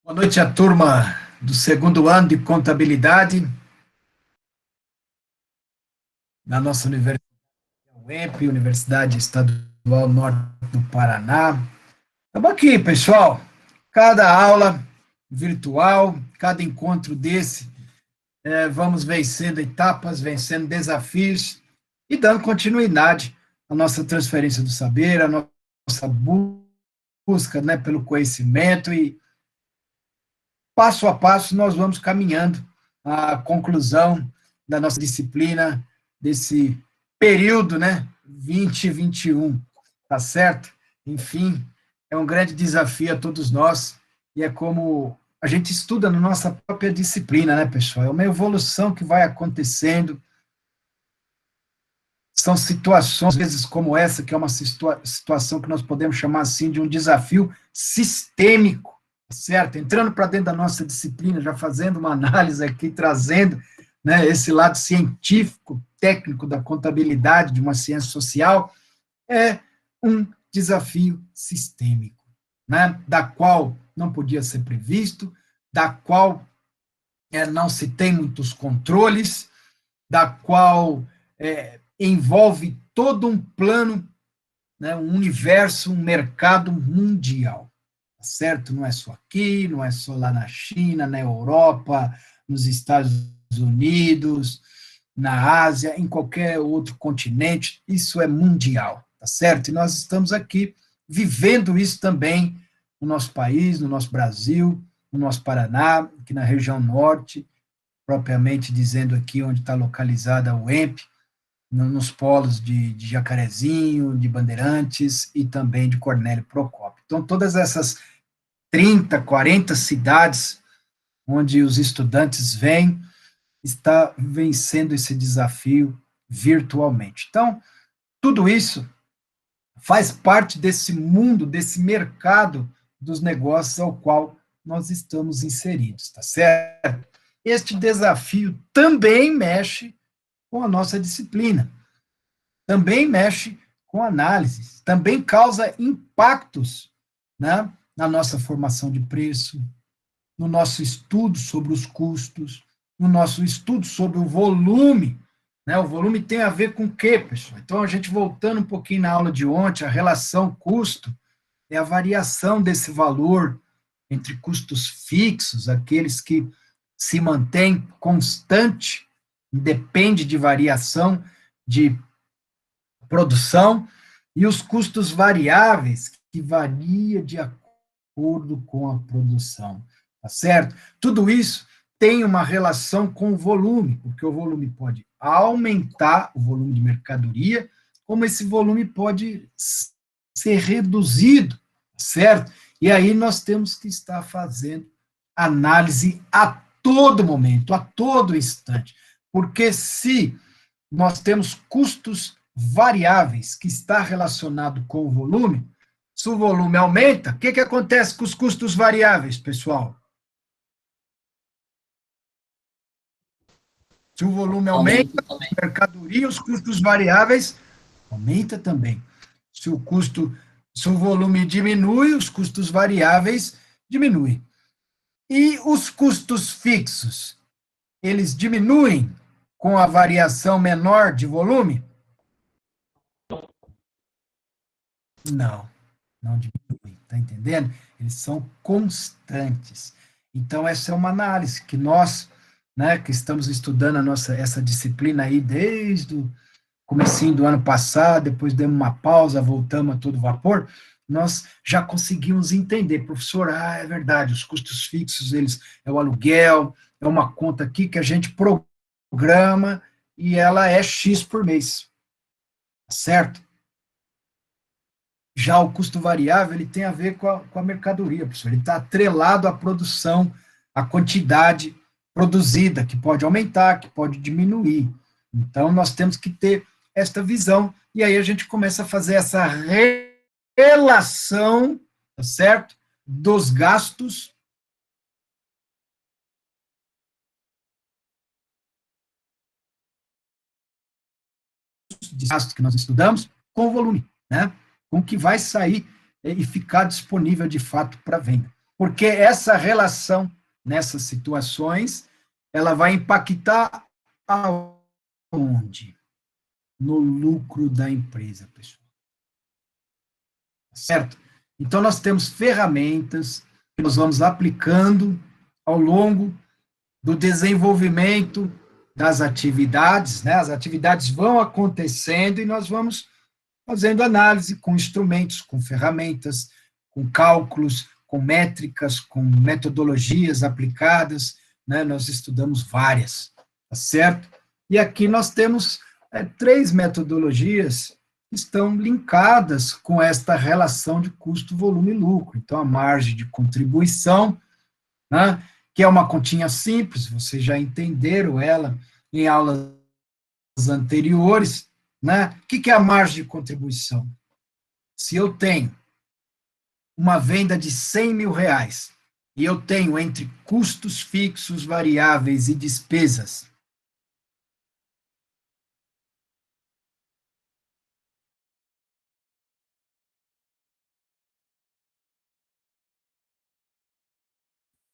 Boa noite à turma do segundo ano de contabilidade na nossa universidade, UEMP, Universidade Estadual Norte do Paraná. Estamos aqui, pessoal. Cada aula virtual, cada encontro desse, vamos vencendo etapas, vencendo desafios e dando continuidade à nossa transferência do saber, à nossa busca, né, pelo conhecimento e passo a passo, nós vamos caminhando à conclusão da nossa disciplina, desse período, né, 2021, tá certo? Enfim, é um grande desafio a todos nós, e é como a gente estuda na nossa própria disciplina, né, pessoal? É uma evolução que vai acontecendo, são situações, às vezes, como essa, que é uma situação que nós podemos chamar, assim, de um desafio sistêmico, certo? Entrando para dentro da nossa disciplina, já fazendo uma análise aqui, trazendo, né, esse lado científico, técnico da contabilidade, de uma ciência social, é um desafio sistêmico, né, da qual não podia ser previsto, da qual não se tem muitos controles, da qual envolve todo um plano, né, um universo, um mercado mundial, certo? Não é só aqui, não é só lá na China, na Europa, nos Estados Unidos, na Ásia, em qualquer outro continente, isso é mundial, tá certo? E nós estamos aqui vivendo isso também no nosso país, no nosso Brasil, no nosso Paraná, aqui na região norte, propriamente dizendo aqui onde está localizada a UEMP, nos polos de Jacarezinho, de Bandeirantes e também de Cornélio Procópio. Então, todas essas 30, 40 cidades onde os estudantes vêm, está vencendo esse desafio virtualmente. Então, tudo isso faz parte desse mundo, desse mercado dos negócios ao qual nós estamos inseridos, tá certo? Este desafio também mexe com a nossa disciplina, também mexe com análises, também causa impactos, né, na nossa formação de preço, no nosso estudo sobre os custos, no nosso estudo sobre o volume, né? O volume tem a ver com o quê, pessoal? Então, a gente voltando um pouquinho na aula de ontem, a relação custo é a variação desse valor entre custos fixos, aqueles que se mantêm constante, independe de variação de produção, e os custos variáveis, que varia de acordo com a produção, tá certo? Tudo isso tem uma relação com o volume, porque o volume pode aumentar o volume de mercadoria, como esse volume pode ser reduzido, certo? E aí nós temos que estar fazendo análise a todo momento, a todo instante, porque se nós temos custos variáveis que está relacionado com o volume, se o volume aumenta, o que acontece com os custos variáveis, pessoal? Se o volume aumenta, Aumenta também. a mercadoria, os custos variáveis aumenta também. Se o custo, se o volume diminui, os custos variáveis diminuem. E os custos fixos, eles diminuem com a variação menor de volume? Não, não diminui, está entendendo? Eles são constantes. Então, essa é uma análise que nós, né, que estamos estudando essa disciplina aí desde o comecinho do ano passado, depois demos uma pausa, voltamos a todo vapor, nós já conseguimos entender, professor, é verdade, os custos fixos, eles é o aluguel, é uma conta aqui que a gente programa e ela é X por mês, certo? Já o custo variável, ele tem a ver com a mercadoria, professor. Ele está atrelado à produção, à quantidade produzida, que pode aumentar, que pode diminuir. Então, nós temos que ter esta visão, e aí a gente começa a fazer essa relação, tá certo? Dos gastos de gastos que nós estudamos com o volume, né? Com o que vai sair e ficar disponível de fato para venda. Porque essa relação, nessas situações, ela vai impactar aonde? No lucro da empresa, pessoal. Certo? Então, nós temos ferramentas que nós vamos aplicando ao longo do desenvolvimento das atividades, né? As atividades vão acontecendo e nós vamos fazendo análise com instrumentos, com ferramentas, com cálculos, com métricas, com metodologias aplicadas, né? Nós estudamos várias, tá certo? E aqui nós temos 3 metodologias que estão linkadas com esta relação de custo, volume e lucro. Então, a margem de contribuição, né? Que é uma continha simples, vocês já entenderam ela em aulas anteriores, né? O que é a margem de contribuição? Se eu tenho uma venda de 100 mil reais e eu tenho entre custos fixos, variáveis e despesas,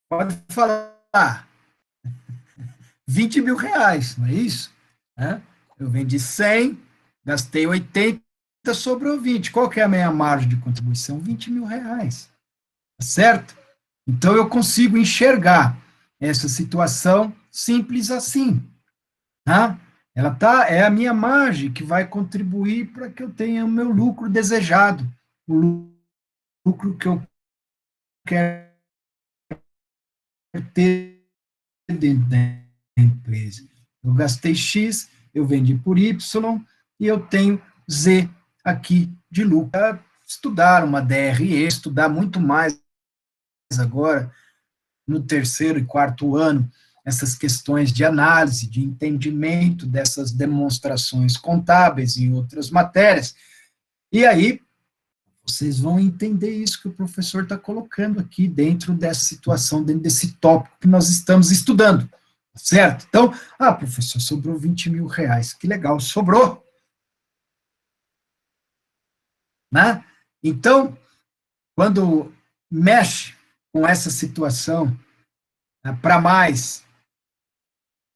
pode falar, 20 mil reais, não é isso? Eu vendi 100, gastei 80, sobrou 20. Qual que é a minha margem de contribuição? 20 mil reais, certo? Então, eu consigo enxergar essa situação simples assim, tá? É a minha margem que vai contribuir para que eu tenha o meu lucro desejado, o lucro que eu quero ter dentro da empresa. Eu gastei X, eu vendi por Y, e eu tenho Z aqui de lucro. Estudar uma DRE, estudar muito mais agora, no terceiro e quarto ano, essas questões de análise, de entendimento dessas demonstrações contábeis e outras matérias. E aí, vocês vão entender isso que o professor está colocando aqui dentro dessa situação, dentro desse tópico que nós estamos estudando, certo? Então, professor, sobrou 20 mil reais, que legal, sobrou, né? Então, quando mexe com essa situação, para mais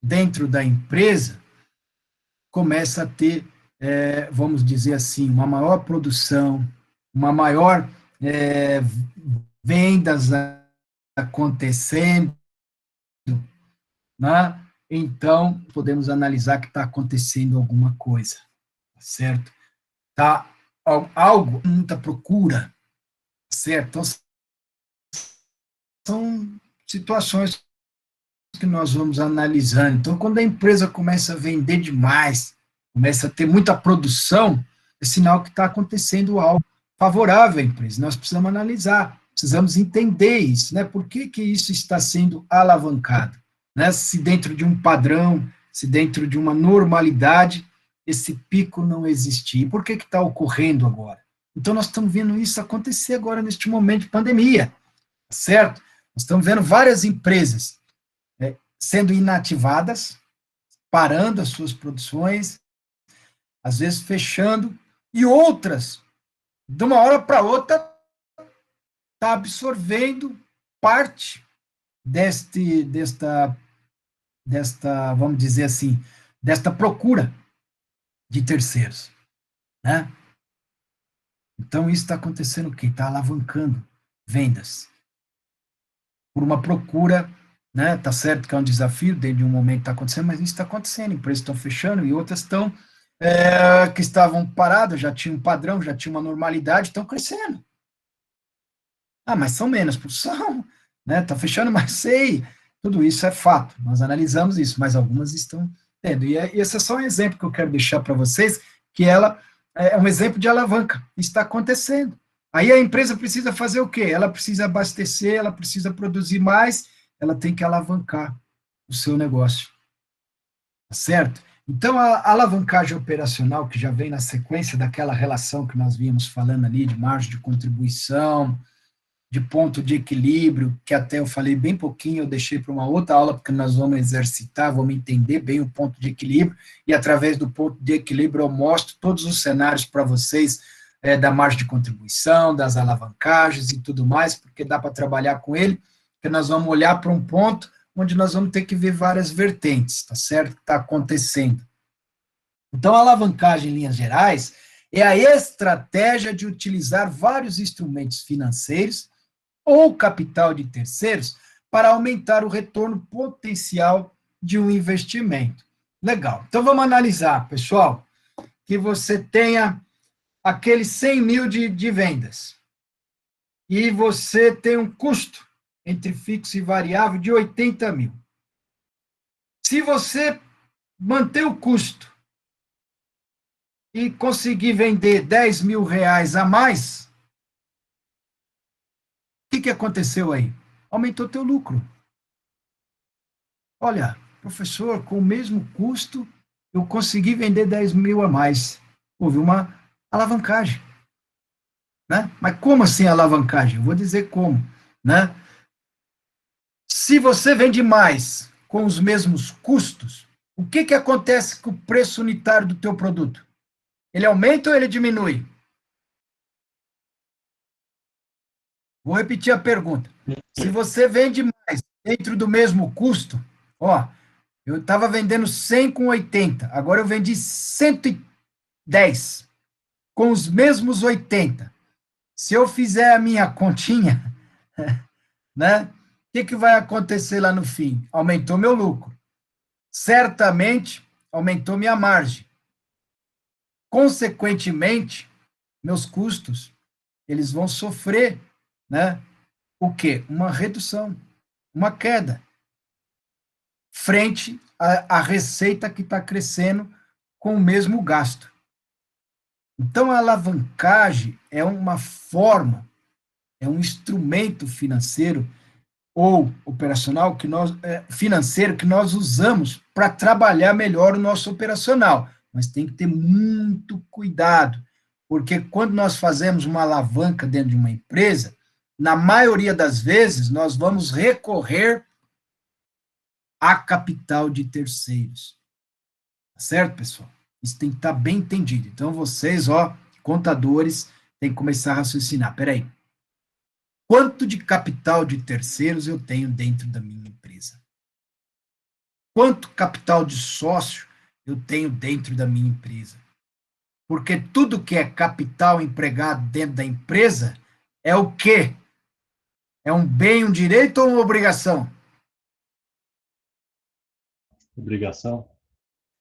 dentro da empresa, começa a ter, vamos dizer assim, uma maior produção, uma maior vendas acontecendo, né? Então, podemos analisar que está acontecendo alguma coisa, certo? Tá algo, muita procura, certo? Então, são situações que nós vamos analisando. Então, quando a empresa começa a vender demais, começa a ter muita produção, é sinal que está acontecendo algo favorável à empresa. Nós precisamos analisar, precisamos entender isso, né? Por que isso está sendo alavancado? Né? Se dentro de um padrão, se dentro de uma normalidade, esse pico não existia. E por que está ocorrendo agora? Então, nós estamos vendo isso acontecer agora, neste momento de pandemia, certo? Nós estamos vendo várias empresas sendo inativadas, parando as suas produções, às vezes fechando, e outras, de uma hora para outra, está absorvendo parte desta, vamos dizer assim, desta procura de terceiros, né? Então, isso está acontecendo o quê? Está alavancando vendas por uma procura, né? Tá certo que é um desafio, desde um momento está acontecendo, mas isso está acontecendo, empresas estão fechando e outras estão, que estavam paradas, já tinham um padrão, já tinha uma normalidade, estão crescendo. Mas são menos, são, né? Está fechando, mas sei, tudo isso é fato, nós analisamos isso, mas algumas estão tendo. E esse é só um exemplo que eu quero deixar para vocês, que ela é um exemplo de alavanca, está acontecendo. Aí a empresa precisa fazer o quê? Ela precisa abastecer, ela precisa produzir mais, ela tem que alavancar o seu negócio, tá certo? Então, a alavancagem operacional, que já vem na sequência daquela relação que nós vínhamos falando ali, de margem de contribuição, de ponto de equilíbrio, que até eu falei bem pouquinho, eu deixei para uma outra aula, porque nós vamos exercitar, vamos entender bem o ponto de equilíbrio, e através do ponto de equilíbrio eu mostro todos os cenários para vocês, da margem de contribuição, das alavancagens e tudo mais, porque dá para trabalhar com ele, porque nós vamos olhar para um ponto onde nós vamos ter que ver várias vertentes, tá certo? Que está acontecendo. Então, a alavancagem, em linhas gerais, é a estratégia de utilizar vários instrumentos financeiros ou capital de terceiros para aumentar o retorno potencial de um investimento. Legal. Então, vamos analisar, pessoal, que você tenha aqueles 100 mil de vendas e você tem um custo entre fixo e variável de 80 mil. Se você manter o custo e conseguir vender 10 mil reais a mais, o que aconteceu aí? Aumentou teu lucro. Olha, professor, com o mesmo custo, eu consegui vender 10 mil a mais. Houve uma alavancagem. Né? Mas como assim alavancagem? Eu vou dizer como. Né? Se você vende mais com os mesmos custos, o que acontece com o preço unitário do teu produto? Ele aumenta ou ele diminui? Vou repetir a pergunta. Se você vende mais dentro do mesmo custo, ó, eu estava vendendo 100 com 80, agora eu vendi 110 com os mesmos 80. Se eu fizer a minha continha, né, o que vai acontecer lá no fim? Aumentou meu lucro. Certamente, aumentou minha margem. Consequentemente, meus custos, eles vão sofrer, né? O quê? Uma redução, uma queda, frente à receita que está crescendo com o mesmo gasto. Então, a alavancagem é uma forma, é um instrumento financeiro ou operacional financeiro que nós usamos para trabalhar melhor o nosso operacional. Mas tem que ter muito cuidado, porque quando nós fazemos uma alavanca dentro de uma empresa, na maioria das vezes, nós vamos recorrer a capital de terceiros. Tá certo, pessoal? Isso tem que estar bem entendido. Então, vocês, contadores, têm que começar a raciocinar. Peraí. Quanto de capital de terceiros eu tenho dentro da minha empresa? Quanto capital de sócio eu tenho dentro da minha empresa? Porque tudo que é capital empregado dentro da empresa é o quê? É um bem, um direito ou uma obrigação? Obrigação.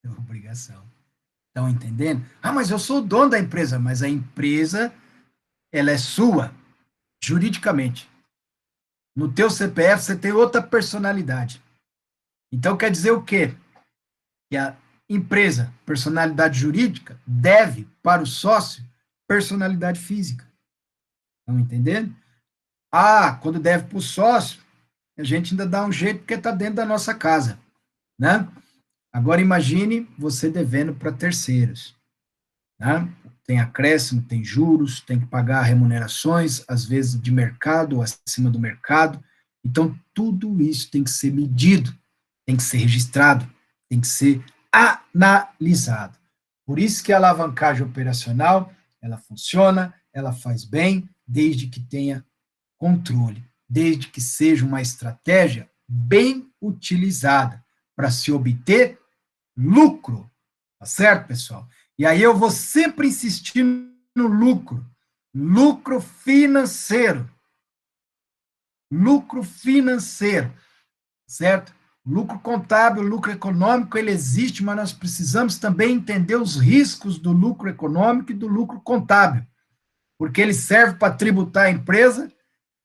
É uma obrigação. Estão entendendo? Ah, mas eu sou o dono da empresa. Mas a empresa, ela é sua, juridicamente. No teu CPF, você tem outra personalidade. Então, quer dizer o quê? Que a empresa, personalidade jurídica, deve para o sócio personalidade física. Estão entendendo? Ah, quando deve para o sócio, a gente ainda dá um jeito porque está dentro da nossa casa, né? Agora imagine você devendo para terceiros, né? Tem acréscimo, tem juros, tem que pagar remunerações, às vezes de mercado, acima do mercado. Então, tudo isso tem que ser medido, tem que ser registrado, tem que ser analisado. Por isso que a alavancagem operacional, ela funciona, ela faz bem, desde que tenha controle, desde que seja uma estratégia bem utilizada para se obter lucro, tá certo, pessoal? E aí eu vou sempre insistir no lucro, lucro financeiro, certo? Lucro contábil, lucro econômico, ele existe, mas nós precisamos também entender os riscos do lucro econômico e do lucro contábil, porque ele serve para tributar a empresa,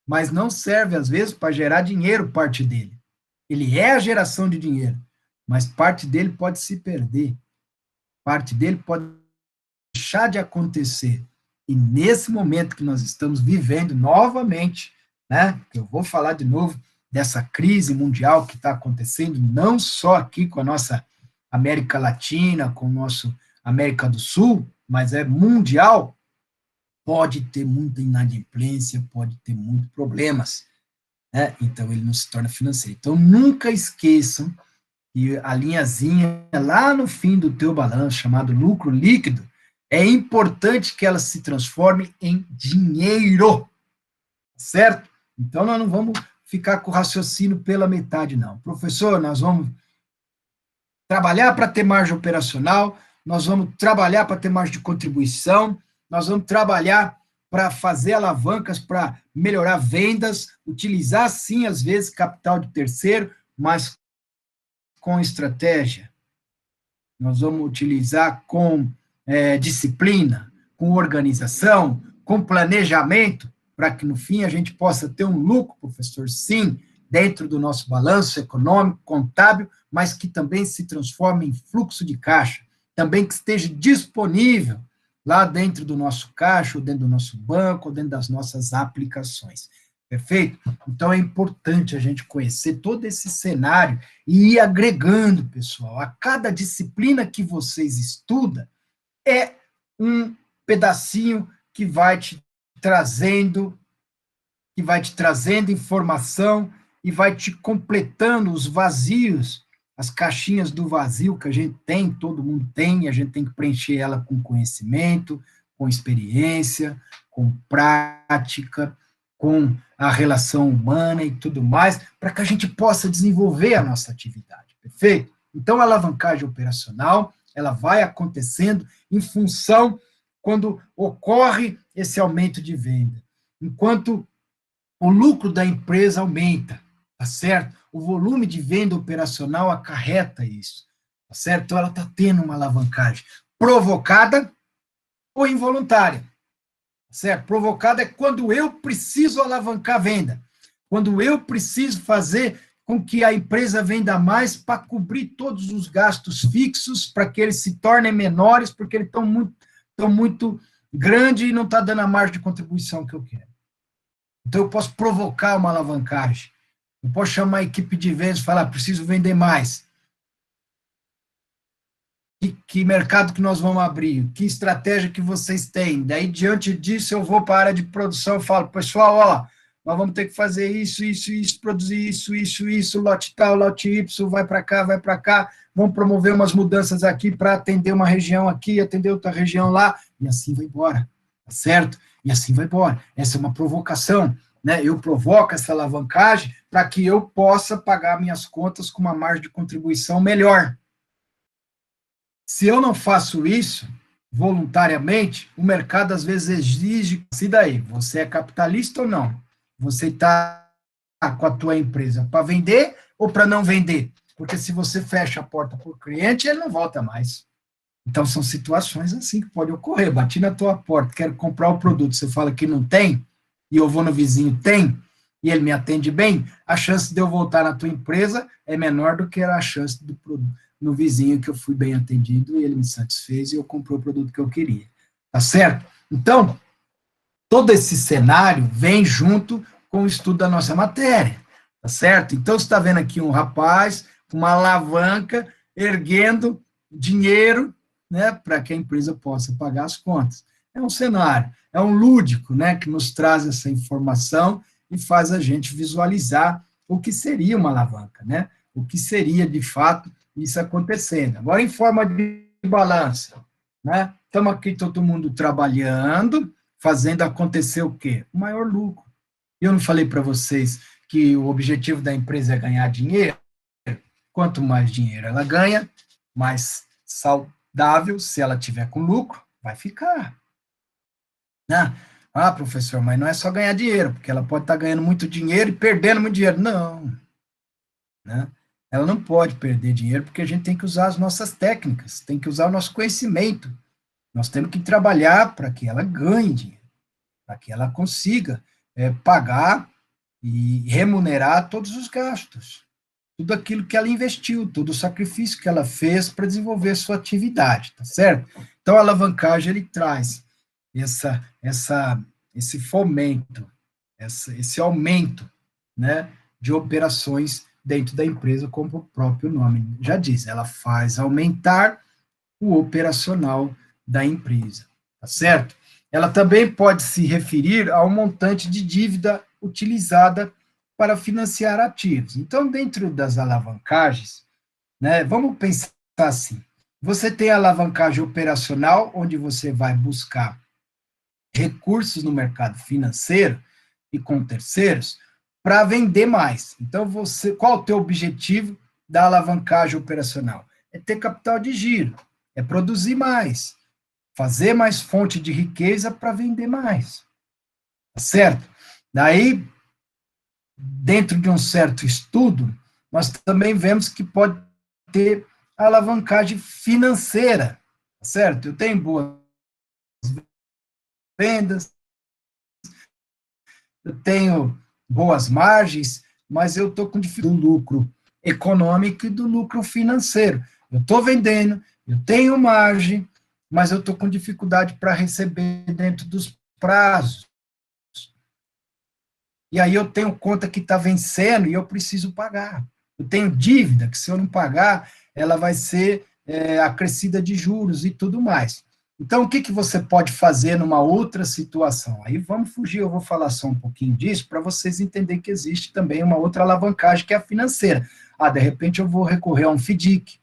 mas não serve, às vezes, para gerar dinheiro, parte dele. Ele é a geração de dinheiro, mas parte dele pode se perder, parte dele pode deixar de acontecer. E nesse momento que nós estamos vivendo novamente, né, que eu vou falar de novo dessa crise mundial que está acontecendo, não só aqui com a nossa América Latina, com o nosso América do Sul, mas é mundial, pode ter muita inadimplência, pode ter muitos problemas, né? Então ele não se torna financeiro. Então nunca esqueçam que a linhazinha lá no fim do teu balanço, chamado lucro líquido, É importante que ela se transforme em dinheiro, certo? Então, nós não vamos ficar com o raciocínio pela metade, não. Professor, nós vamos trabalhar para ter margem operacional, nós vamos trabalhar para ter margem de contribuição, nós vamos trabalhar para fazer alavancas, para melhorar vendas, utilizar, sim, às vezes, capital de terceiro, mas com estratégia. Nós vamos utilizar com disciplina, com organização, com planejamento, para que, no fim, a gente possa ter um lucro, professor, sim, dentro do nosso balanço econômico, contábil, mas que também se transforme em fluxo de caixa, também que esteja disponível lá dentro do nosso caixa, ou dentro do nosso banco, ou dentro das nossas aplicações. Perfeito? Então, é importante a gente conhecer todo esse cenário e ir agregando, pessoal. A cada disciplina que vocês estudam, é um pedacinho que vai te trazendo informação e vai te completando os vazios, as caixinhas do vazio que a gente tem, todo mundo tem, e a gente tem que preencher ela com conhecimento, com experiência, com prática, com a relação humana e tudo mais, para que a gente possa desenvolver a nossa atividade, perfeito? Então, a alavancagem operacional, ela vai acontecendo em função quando ocorre esse aumento de venda. Enquanto o lucro da empresa aumenta, tá certo? O volume de venda operacional acarreta isso, tá certo? Então, ela está tendo uma alavancagem provocada ou involuntária, tá certo? Provocada é quando eu preciso alavancar a venda, quando eu preciso fazer com que a empresa venda mais para cobrir todos os gastos fixos, para que eles se tornem menores, porque eles estão muito grandes e não está dando a margem de contribuição que eu quero. Então, eu posso provocar uma alavancagem. Eu posso chamar a equipe de vendas e falar, preciso vender mais. Que mercado que nós vamos abrir? Que estratégia que vocês têm? Daí, diante disso, eu vou para a área de produção e falo, pessoal, ó, nós vamos ter que fazer isso, produzir isso, lote tal, lote Y, vai para cá, vamos promover umas mudanças aqui para atender uma região aqui, atender outra região lá, e assim vai embora, tá certo? E assim vai embora. Essa é uma provocação, né? Eu provoco essa alavancagem para que eu possa pagar minhas contas com uma margem de contribuição melhor. Se eu não faço isso voluntariamente, o mercado às vezes exige, se daí, você é capitalista ou não? Você está com a tua empresa para vender ou para não vender? Porque se você fecha a porta para o cliente, ele não volta mais. Então, são situações assim que podem ocorrer. Bati na tua porta, quero comprar o produto, você fala que não tem, e eu vou no vizinho, tem, e ele me atende bem, a chance de eu voltar na tua empresa é menor do que a chance do produto no vizinho que eu fui bem atendido, e ele me satisfez, e eu comprei o produto que eu queria. Tá certo? Então, todo esse cenário vem junto com o estudo da nossa matéria, tá certo? Então, você está vendo aqui um rapaz com uma alavanca, erguendo dinheiro, né, para que a empresa possa pagar as contas. É um cenário, é um lúdico, né, que nos traz essa informação e faz a gente visualizar o que seria uma alavanca, né, o que seria, de fato, isso acontecendo. Agora, em forma de balança, né, estamos aqui todo mundo trabalhando, fazendo acontecer o quê? O maior lucro. Eu não falei para vocês que o objetivo da empresa é ganhar dinheiro? Quanto mais dinheiro ela ganha, mais saudável, se ela tiver com lucro, vai ficar. Né? Ah, professor, mas não é só ganhar dinheiro, porque ela pode estar ganhando muito dinheiro e perdendo muito dinheiro. Não. Né? Ela não pode perder dinheiro, porque a gente tem que usar as nossas técnicas, tem que usar o nosso conhecimento. Nós temos que trabalhar para que ela ganhe dinheiro, para que ela consiga pagar e remunerar todos os gastos, tudo aquilo que ela investiu, todo o sacrifício que ela fez para desenvolver a sua atividade, tá certo? Então, a alavancagem, ele traz esse fomento, esse aumento, né, de operações dentro da empresa, como o próprio nome já diz, ela faz aumentar o operacional da empresa, tá certo? Ela também pode se referir ao montante de dívida utilizada para financiar ativos. Então, dentro das alavancagens, né, vamos pensar assim, Você tem a alavancagem operacional, onde você vai buscar recursos no mercado financeiro e com terceiros para vender mais. Então, qual é o teu objetivo da alavancagem operacional? É ter capital de giro, é produzir mais, fazer mais fonte de riqueza para vender mais, tá certo? Daí, dentro de um certo estudo, nós também vemos que pode ter alavancagem financeira, tá certo? Eu tenho boas vendas, eu tenho boas margens, mas eu estou com dificuldade do lucro econômico e do lucro financeiro. Eu estou vendendo, eu tenho margem, mas eu estou com dificuldade para receber dentro dos prazos. E aí eu tenho conta que está vencendo e eu preciso pagar. Eu tenho dívida que, se eu não pagar, ela vai ser acrescida de juros e tudo mais. Então, o que você pode fazer numa outra situação? Aí vamos fugir, eu vou falar só um pouquinho disso, para vocês entenderem que existe também uma outra alavancagem, que é a financeira. De repente eu vou recorrer a um FDIC,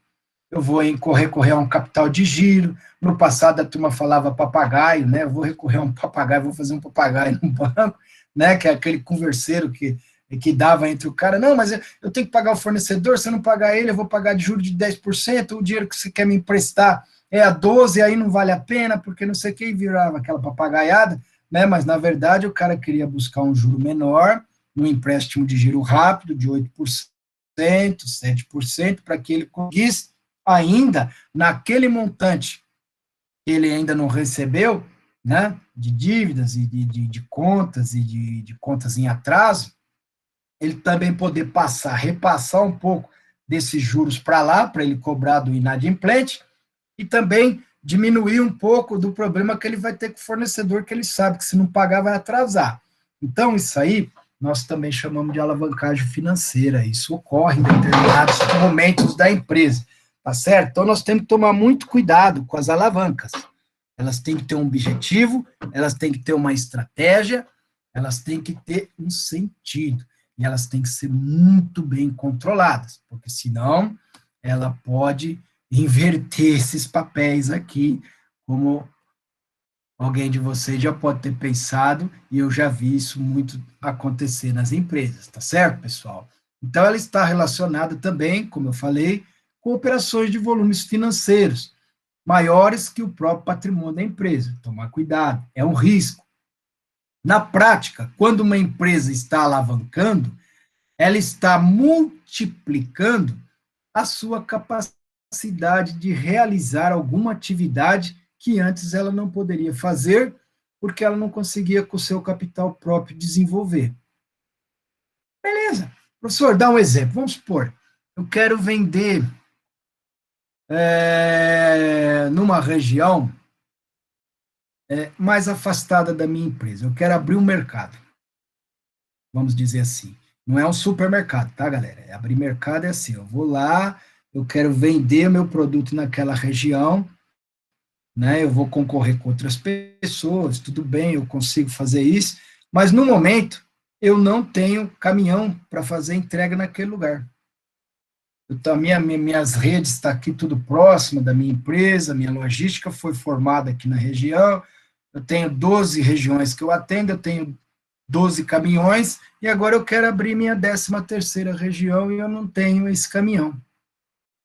eu vou recorrer a um capital de giro. No passado a turma falava papagaio, né? Eu vou recorrer a um papagaio, vou fazer um papagaio no banco, né? Que é aquele converseiro que dava entre o cara, não, mas eu tenho que pagar o fornecedor, se eu não pagar ele, eu vou pagar de juros de 10%, o dinheiro que você quer me emprestar é a 12%, aí não vale a pena, porque não sei quem virava aquela papagaiada, né? Mas, na verdade, o cara queria buscar um juro menor, um empréstimo de giro rápido, de 8%, 7%, para que ele conseguisse ainda, naquele montante que ele ainda não recebeu, né, de dívidas e de contas e de contas em atraso, ele também poder repassar um pouco desses juros para lá, para ele cobrar do inadimplente, e também diminuir um pouco do problema que ele vai ter com o fornecedor, que ele sabe que, se não pagar, vai atrasar. Então, isso aí nós também chamamos de alavancagem financeira. Isso ocorre em determinados momentos da empresa, tá certo? Então, nós temos que tomar muito cuidado com as alavancas. Elas têm que ter um objetivo, elas têm que ter uma estratégia, elas têm que ter um sentido. E elas têm que ser muito bem controladas, porque senão ela pode inverter esses papéis aqui, como alguém de vocês já pode ter pensado, e eu já vi isso muito acontecer nas empresas, tá certo, pessoal? Então, ela está relacionada também, como eu falei, com operações de volumes financeiros maiores que o próprio patrimônio da empresa. Tomar cuidado, é um risco. Na prática, quando uma empresa está alavancando, ela está multiplicando a sua capacidade de realizar alguma atividade que antes ela não poderia fazer, porque ela não conseguia, com o seu capital próprio, desenvolver. Beleza. Professor, dá um exemplo. Vamos supor, eu quero vender numa região mais afastada da minha empresa. Eu quero abrir um mercado, vamos dizer assim. Não é um supermercado, tá, galera? Abrir mercado é assim, eu vou lá, eu quero vender meu produto naquela região, né? Eu vou concorrer com outras pessoas, tudo bem, eu consigo fazer isso, mas no momento eu não tenho caminhão para fazer entrega naquele lugar. Então, minhas redes estão aqui tudo próximo da minha empresa, minha logística foi formada aqui na região, eu tenho 12 regiões que eu atendo, eu tenho 12 caminhões, e agora eu quero abrir minha 13ª região e eu não tenho esse caminhão.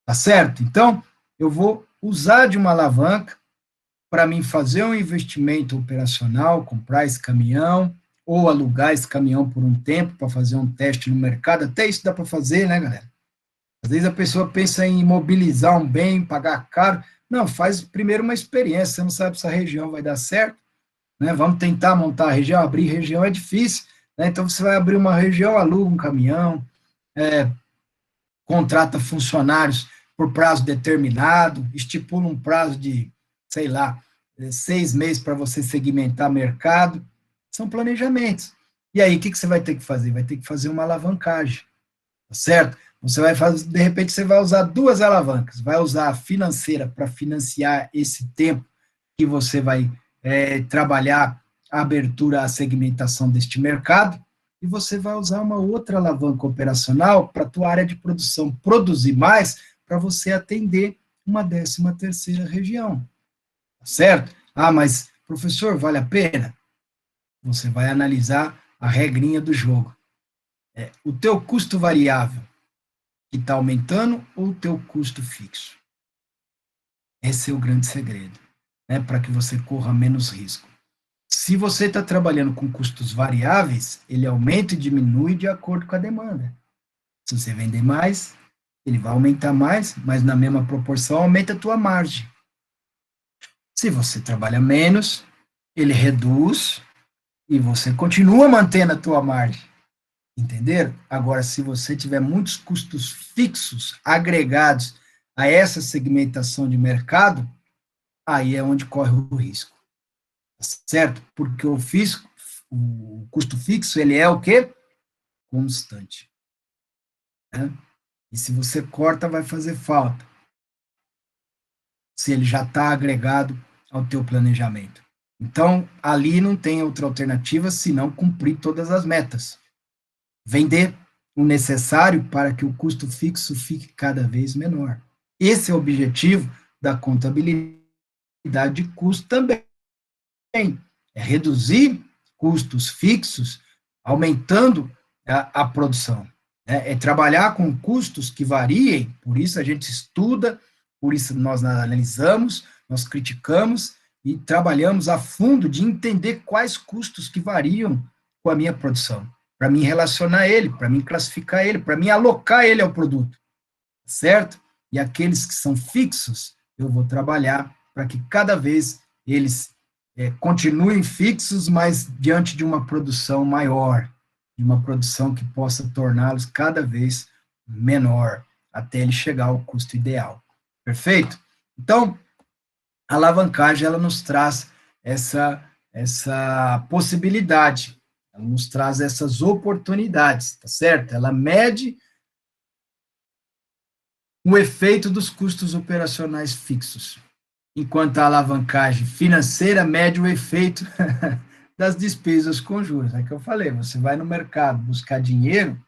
Tá certo? Então, eu vou usar de uma alavanca para mim fazer um investimento operacional, comprar esse caminhão, ou alugar esse caminhão por um tempo para fazer um teste no mercado. Até isso dá para fazer, né, galera? Às vezes a pessoa pensa em imobilizar um bem, pagar caro. Não, faz primeiro uma experiência, você não sabe se a região vai dar certo, né? Vamos tentar montar a região, abrir região é difícil, né? Então você vai abrir uma região, aluga um caminhão, contrata funcionários por prazo determinado, estipula um prazo de, sei lá, 6 meses para você segmentar mercado. São planejamentos. E aí, o que você vai ter que fazer? Vai ter que fazer uma alavancagem, tá certo? Você vai fazer, de repente, você vai usar 2 alavancas. Vai usar a financeira para financiar esse tempo que você vai trabalhar a abertura, a segmentação deste mercado, e você vai usar uma outra alavanca operacional para a tua área de produção produzir mais, para você atender uma 13ª região, certo? Ah, mas, professor, vale a pena? Você vai analisar a regrinha do jogo. O teu custo variável que está aumentando ou o teu custo fixo? Esse é o grande segredo, né, para que você corra menos risco. Se você está trabalhando com custos variáveis, ele aumenta e diminui de acordo com a demanda. Se você vender mais, ele vai aumentar mais, mas na mesma proporção aumenta a tua margem. Se você trabalha menos, ele reduz e você continua mantendo a tua margem. Entenderam? Agora, se você tiver muitos custos fixos agregados a essa segmentação de mercado, aí é onde corre o risco. Certo? Porque o custo fixo, ele é o quê? Constante. Né? E se você corta, vai fazer falta. Se ele já está agregado ao teu planejamento. Então, ali não tem outra alternativa senão cumprir todas as metas. Vender o necessário para que o custo fixo fique cada vez menor. Esse é o objetivo da contabilidade de custo também. É reduzir custos fixos, aumentando a produção. É trabalhar com custos que variem, por isso a gente estuda, por isso nós analisamos, nós criticamos e trabalhamos a fundo de entender quais custos que variam com a minha produção, para mim relacionar ele, para mim classificar ele, para mim alocar ele ao produto, certo? E aqueles que são fixos, eu vou trabalhar para que cada vez eles continuem fixos, mas diante de uma produção maior, de uma produção que possa torná-los cada vez menor, até ele chegar ao custo ideal. Perfeito? Então, a alavancagem, ela nos traz essa possibilidade, ela nos traz essas oportunidades, tá certo? Ela mede o efeito dos custos operacionais fixos, enquanto a alavancagem financeira mede o efeito das despesas com juros. É que eu falei, você vai no mercado buscar dinheiro,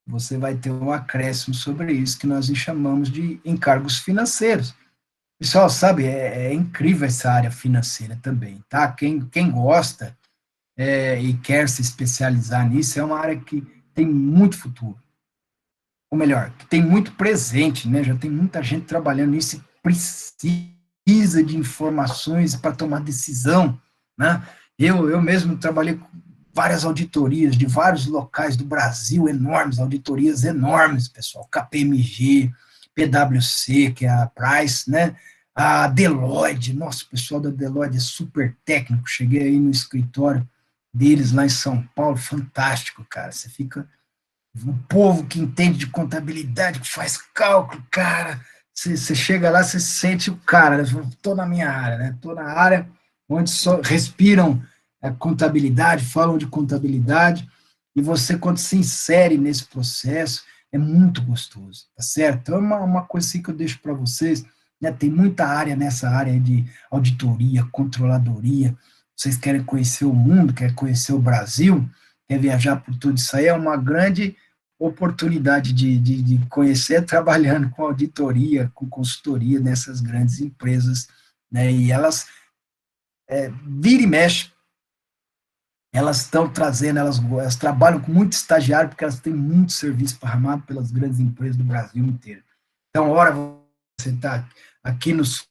você vai ter um acréscimo sobre isso, que nós chamamos de encargos financeiros. Pessoal, sabe, é incrível essa área financeira também, tá? Quem gosta e quer se especializar nisso, é uma área que tem muito futuro. Ou melhor, que tem muito presente, né? Já tem muita gente trabalhando nisso e precisa de informações para tomar decisão, né? Eu mesmo trabalhei com várias auditorias de vários locais do Brasil, enormes, auditorias enormes, pessoal, KPMG, PwC, que é a Price, né? A Deloitte, nossa, o pessoal da Deloitte é super técnico, cheguei aí no escritório deles lá em São Paulo, fantástico, cara, você fica... Um povo que entende de contabilidade, que faz cálculo, cara, você chega lá, você sente o cara, estou na minha área, né? Estou na área onde só respiram contabilidade, falam de contabilidade, e você, quando se insere nesse processo, é muito gostoso, tá certo? Então, uma coisa assim que eu deixo para vocês, né? Tem muita área nessa área de auditoria, controladoria, vocês querem conhecer o mundo, querem conhecer o Brasil, quer viajar por tudo isso aí, é uma grande oportunidade de conhecer trabalhando com auditoria, com consultoria nessas grandes empresas, né, e elas vira e mexe, elas estão trazendo, elas trabalham com muito estagiário, porque elas têm muito serviço parramado pelas grandes empresas do Brasil inteiro. Então, ora você está aqui no sul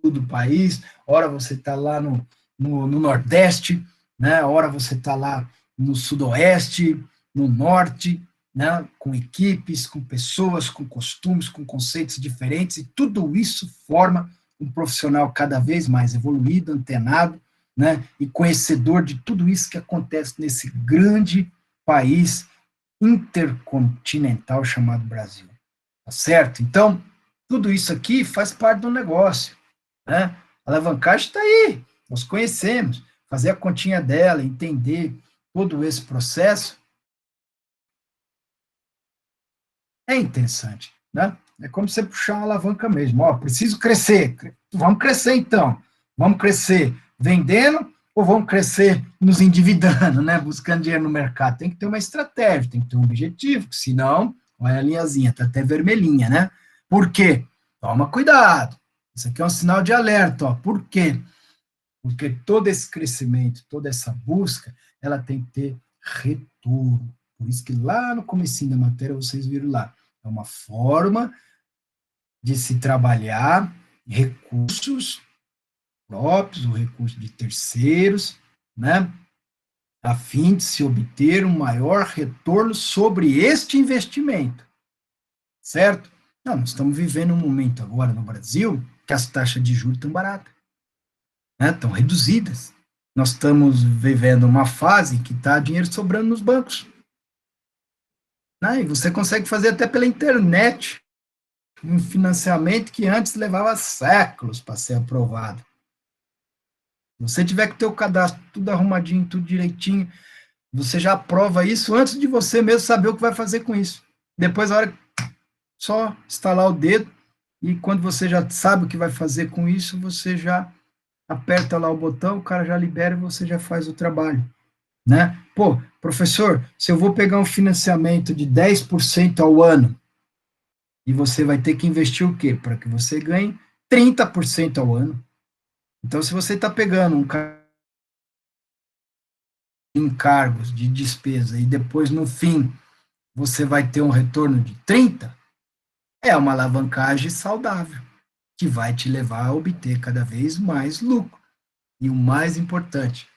do país, ora você está lá no Nordeste, né, ora você está lá no Sudoeste, no Norte, né, com equipes, com pessoas, com costumes, com conceitos diferentes, e tudo isso forma um profissional cada vez mais evoluído, antenado, né, e conhecedor de tudo isso que acontece nesse grande país intercontinental chamado Brasil. Tá certo? Então, tudo isso aqui faz parte do negócio, né? A alavancagem está aí, nós conhecemos, fazer a continha dela, entender todo esse processo, é interessante, né? É como você puxar uma alavanca mesmo. Ó, preciso crescer. Vamos crescer, então. Vamos crescer vendendo ou vamos crescer nos endividando, né? Buscando dinheiro no mercado. Tem que ter uma estratégia, tem que ter um objetivo, senão, olha a linhazinha, tá até vermelhinha, né? Por quê? Toma cuidado. Isso aqui é um sinal de alerta, ó. Por quê? Porque todo esse crescimento, toda essa busca, ela tem que ter retorno. Por isso que lá no comecinho da matéria, vocês viram lá, é uma forma de se trabalhar recursos próprios, o recurso de terceiros, né, a fim de se obter um maior retorno sobre este investimento, certo? Não, nós estamos vivendo um momento agora no Brasil que as taxas de juros estão baratas, né, estão reduzidas. Nós estamos vivendo uma fase que está dinheiro sobrando nos bancos. Né, e você consegue fazer até pela internet um financiamento que antes levava séculos para ser aprovado. Se você tiver que ter o cadastro tudo arrumadinho, tudo direitinho, você já aprova isso antes de você mesmo saber o que vai fazer com isso. Depois, a hora só instalar o dedo, e quando você já sabe o que vai fazer com isso, você já aperta lá o botão, o cara já libera e você já faz o trabalho. Né? Pô, professor, se eu vou pegar um financiamento de 10% ao ano, e você vai ter que investir o quê? Para que você ganhe 30% ao ano. Então, se você está pegando um encargos de despesa e depois, no fim, você vai ter um retorno de 30, é uma alavancagem saudável, que vai te levar a obter cada vez mais lucro. E o mais importante,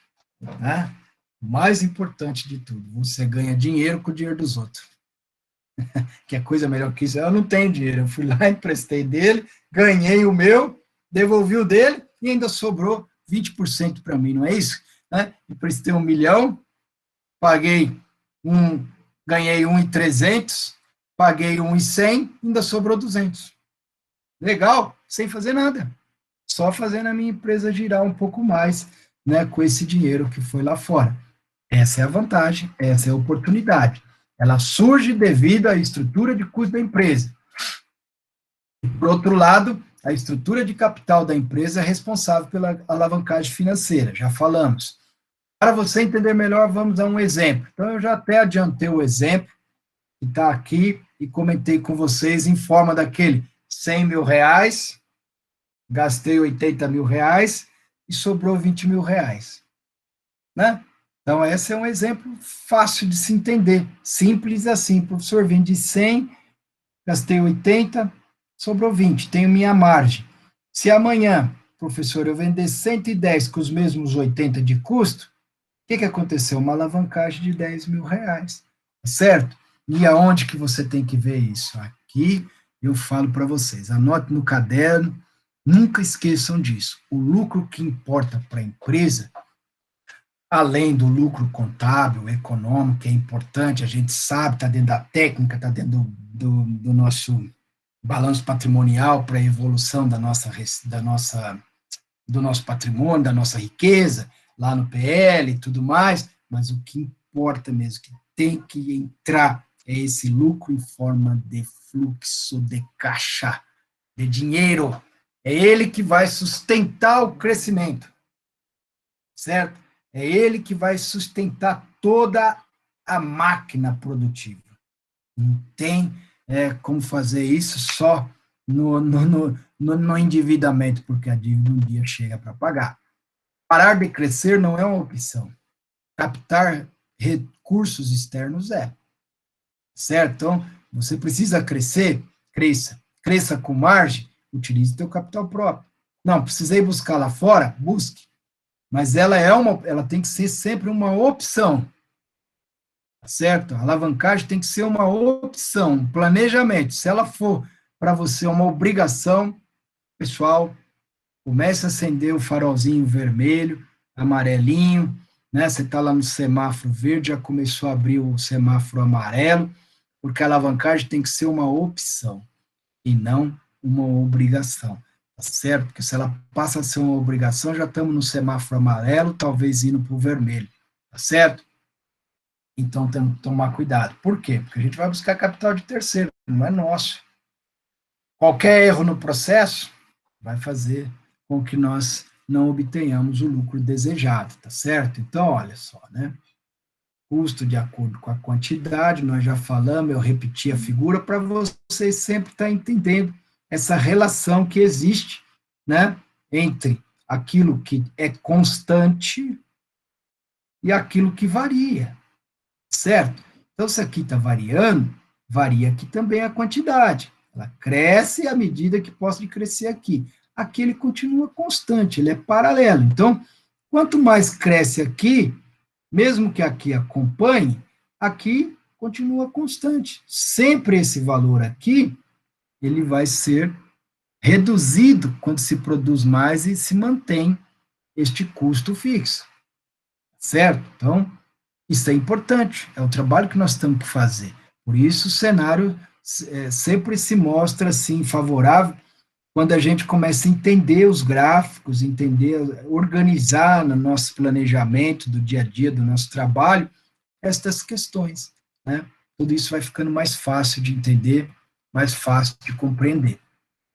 né? O mais importante de tudo, você ganha dinheiro com o dinheiro dos outros. Que é coisa melhor que isso. Eu não tenho dinheiro, eu fui lá, emprestei dele, ganhei o meu, devolvi o dele e ainda sobrou 20% para mim, não é isso? Né? Emprestei 1 milhão, ganhei 1.300, paguei 1.100, ainda sobrou 200. Legal, sem fazer nada. Só fazendo a minha empresa girar um pouco mais, né, com esse dinheiro que foi lá fora. Essa é a vantagem, essa é a oportunidade. Ela surge devido à estrutura de custo da empresa. E, por outro lado, a estrutura de capital da empresa é responsável pela alavancagem financeira, já falamos. Para você entender melhor, vamos dar um exemplo. Então, eu já até adiantei o exemplo, que está aqui, e comentei com vocês em forma daquele 100 mil reais, gastei 80 mil reais e sobrou 20 mil reais. Né? Então, esse é um exemplo fácil de se entender, simples assim. Professor, vendi 100, gastei 80, sobrou 20, tenho minha margem. Se amanhã, professor, eu vender 110 com os mesmos 80 de custo, o que aconteceu? Uma alavancagem de 10 mil reais, certo? E aonde que você tem que ver isso? Aqui eu falo para vocês, anote no caderno, nunca esqueçam disso. O lucro que importa para a empresa, além do lucro contábil, econômico, que é importante, a gente sabe, está dentro da técnica, está dentro do nosso balanço patrimonial para a evolução do nosso patrimônio, da nossa riqueza, lá no PL e tudo mais, mas o que importa mesmo, que tem que entrar, é esse lucro em forma de fluxo de caixa, de dinheiro. É ele que vai sustentar o crescimento, certo? É ele que vai sustentar toda a máquina produtiva. Não tem como fazer isso só no endividamento, porque a dívida um dia chega para pagar. Parar de crescer não é uma opção. Captar recursos externos é. Certo? Então, você precisa crescer, cresça. Cresça com margem, utilize seu capital próprio. Não, precisei buscar lá fora? Busque. Mas ela tem que ser sempre uma opção. Certo? A alavancagem tem que ser uma opção, um planejamento. Se ela for para você uma obrigação, pessoal, comece a acender o farolzinho vermelho, amarelinho, né? Você está lá no semáforo verde, já começou a abrir o semáforo amarelo, porque a alavancagem tem que ser uma opção e não uma obrigação, tá certo? Porque se ela passa a ser uma obrigação, já estamos no semáforo amarelo, talvez indo para o vermelho, tá certo? Então, temos que tomar cuidado. Por quê? Porque a gente vai buscar capital de terceiro, não é nosso. Qualquer erro no processo vai fazer com que nós não obtenhamos o lucro desejado, tá certo? Então, olha só, né? Custo de acordo com a quantidade, nós já falamos, eu repeti a figura para vocês sempre estar entendendo essa relação que existe, né, entre aquilo que é constante e aquilo que varia, certo? Então, se aqui está variando, varia aqui também a quantidade. Ela cresce à medida que possa crescer aqui. Aqui ele continua constante, ele é paralelo. Então, quanto mais cresce aqui, mesmo que aqui acompanhe, aqui continua constante. Sempre esse valor aqui, ele vai ser reduzido quando se produz mais e se mantém este custo fixo, certo? Então, isso é importante, é o trabalho que nós temos que fazer. Por isso, o cenário sempre se mostra assim favorável quando a gente começa a entender os gráficos, entender, organizar no nosso planejamento do dia a dia, do nosso trabalho, estas questões, né? Tudo isso vai ficando mais fácil de entender, mais fácil de compreender.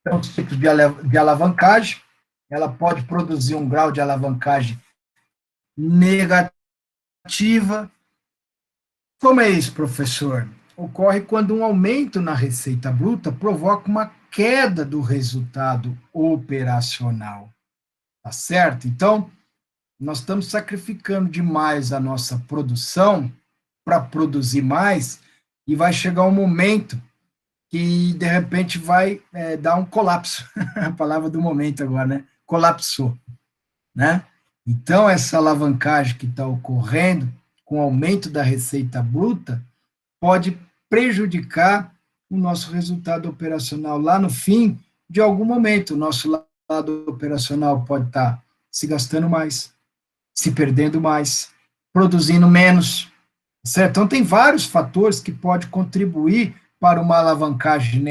Então, os tipos de alavancagem, ela pode produzir um grau de alavancagem negativa. Como é isso, professor? Ocorre quando um aumento na receita bruta provoca uma queda do resultado operacional. Tá certo? Então, nós estamos sacrificando demais a nossa produção para produzir mais e vai chegar um momento que, de repente, vai dar um colapso. A palavra do momento agora, né? Colapsou, né? Então, essa alavancagem que está ocorrendo com o aumento da receita bruta pode prejudicar o nosso resultado operacional lá no fim, de algum momento. O nosso lado operacional pode estar se gastando mais, se perdendo mais, produzindo menos, certo? Então, tem vários fatores que podem contribuir para uma alavancagem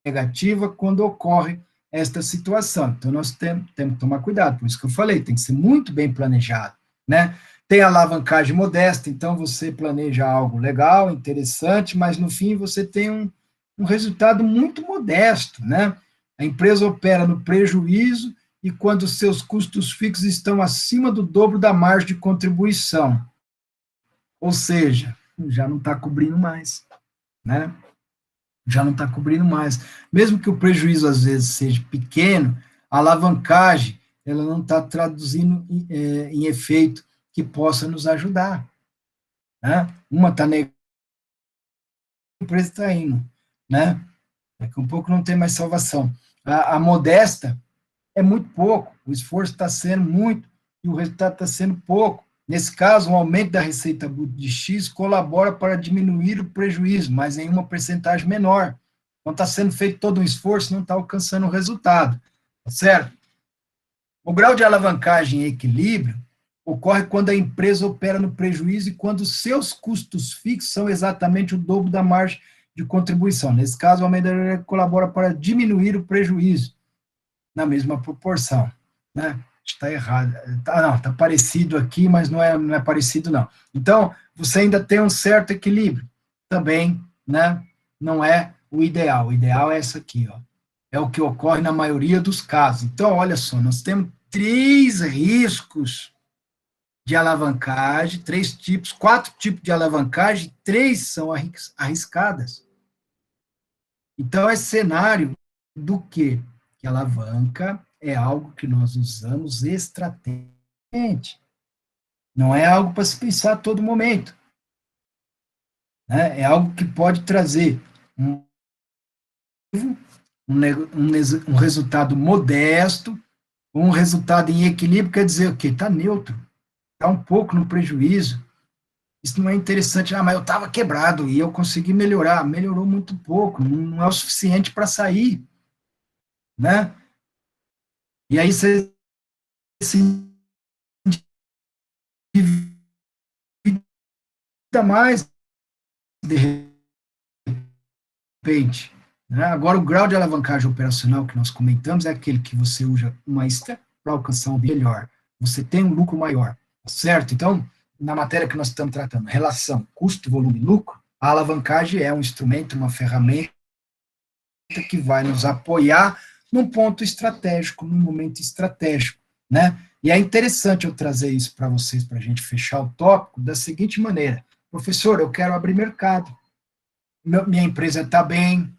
negativa quando ocorre esta situação. Então, nós temos que tomar cuidado, por isso que eu falei, tem que ser muito bem planejado, né? Tem a alavancagem modesta, então você planeja algo legal, interessante, mas no fim você tem um resultado muito modesto, né? A empresa opera no prejuízo e quando os seus custos fixos estão acima do dobro da margem de contribuição. Ou seja, já não está cobrindo mais, né? Já não está cobrindo mais. Mesmo que o prejuízo às vezes seja pequeno, a alavancagem ela não está traduzindo em efeito que possa nos ajudar, né? Uma está negando, a empresa está indo, né? Daqui a um pouco não tem mais salvação. A modesta é muito pouco, o esforço está sendo muito e o resultado está sendo pouco. Nesse caso, um aumento da receita bruta de X colabora para diminuir o prejuízo, mas em uma percentagem menor. Então, está sendo feito todo um esforço, não está alcançando o resultado, certo? O grau de alavancagem em equilíbrio ocorre quando a empresa opera no prejuízo e quando os seus custos fixos são exatamente o dobro da margem de contribuição. Nesse caso, o aumento colabora para diminuir o prejuízo na mesma proporção, né? Está errado. Está parecido aqui, mas não é parecido, não. Então, você ainda tem um certo equilíbrio. Também, né? Não é o ideal. O ideal é essa aqui, ó. É o que ocorre na maioria dos casos. Então, olha só, nós temos 3 riscos de alavancagem, 4 tipos de alavancagem, 3 são arriscadas. Então, é cenário do quê? Que alavanca é algo que nós usamos estrategicamente. Não é algo para se pensar a todo momento, né? É algo que pode trazer um resultado modesto, um resultado em equilíbrio, quer dizer o quê? Está neutro, está um pouco no prejuízo. Isso não é interessante, mas eu estava quebrado e eu consegui melhorar. Melhorou muito pouco, não é o suficiente para sair, né? E aí você se endivida mais, de repente. Né? Agora, o grau de alavancagem operacional que nós comentamos é aquele que você usa uma extra para alcançar um melhor. Você tem um lucro maior, certo? Então, na matéria que nós estamos tratando, relação custo, volume e lucro, a alavancagem é um instrumento, uma ferramenta que vai nos apoiar num ponto estratégico, num momento estratégico, né? E é interessante eu trazer isso para vocês, para a gente fechar o tópico, da seguinte maneira: professor, eu quero abrir mercado, minha empresa está bem,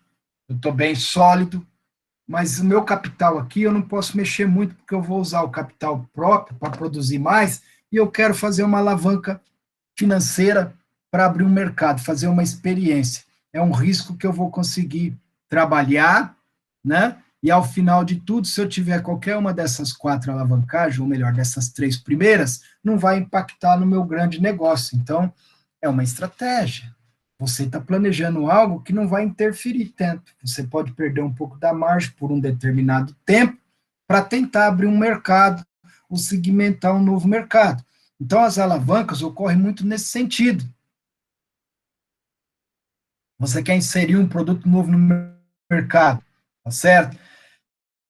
eu estou bem sólido, mas o meu capital aqui eu não posso mexer muito, porque eu vou usar o capital próprio para produzir mais, e eu quero fazer uma alavanca financeira para abrir um mercado, fazer uma experiência. É um risco que eu vou conseguir trabalhar, né? E ao final de tudo, se eu tiver qualquer uma dessas 4 alavancagens, ou melhor, dessas 3 primeiras, não vai impactar no meu grande negócio. Então, é uma estratégia. Você está planejando algo que não vai interferir tanto. Você pode perder um pouco da margem por um determinado tempo para tentar abrir um mercado ou segmentar um novo mercado. Então, as alavancas ocorrem muito nesse sentido. Você quer inserir um produto novo no mercado, tá certo?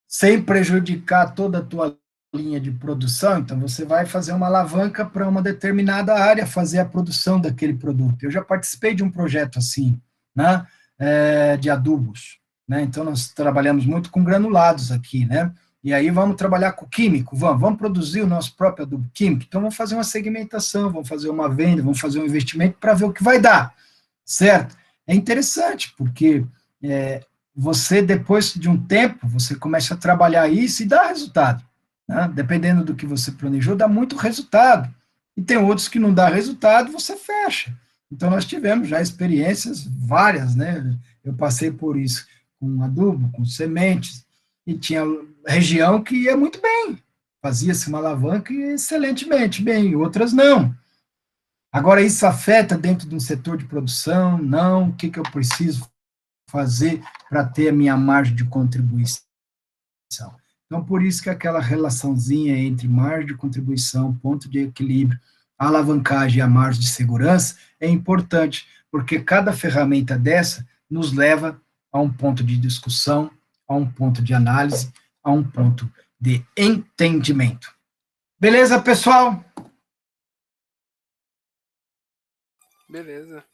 Sem prejudicar toda a tua linha de produção, então você vai fazer uma alavanca para uma determinada área, fazer a produção daquele produto. Eu já participei de um projeto assim, né, de adubos, né, então nós trabalhamos muito com granulados aqui, né, e aí vamos trabalhar com químico, vamos produzir o nosso próprio adubo químico, então vamos fazer uma segmentação, vamos fazer uma venda, vamos fazer um investimento para ver o que vai dar, certo? É interessante, porque você, depois de um tempo, você começa a trabalhar isso e dá resultado. Né? Dependendo do que você planejou, dá muito resultado. E tem outros que não dá resultado, você fecha. Então, nós tivemos já experiências várias, né? Eu passei por isso com adubo, com sementes, e tinha região que ia muito bem. Fazia-se uma alavanca e excelentemente bem, outras não. Agora, isso afeta dentro de um setor de produção? Não. O que eu preciso fazer para ter a minha margem de contribuição? Então, por isso que aquela relaçãozinha entre margem de contribuição, ponto de equilíbrio, a alavancagem e a margem de segurança é importante, porque cada ferramenta dessa nos leva a um ponto de discussão, a um ponto de análise, a um ponto de entendimento. Beleza, pessoal? Beleza.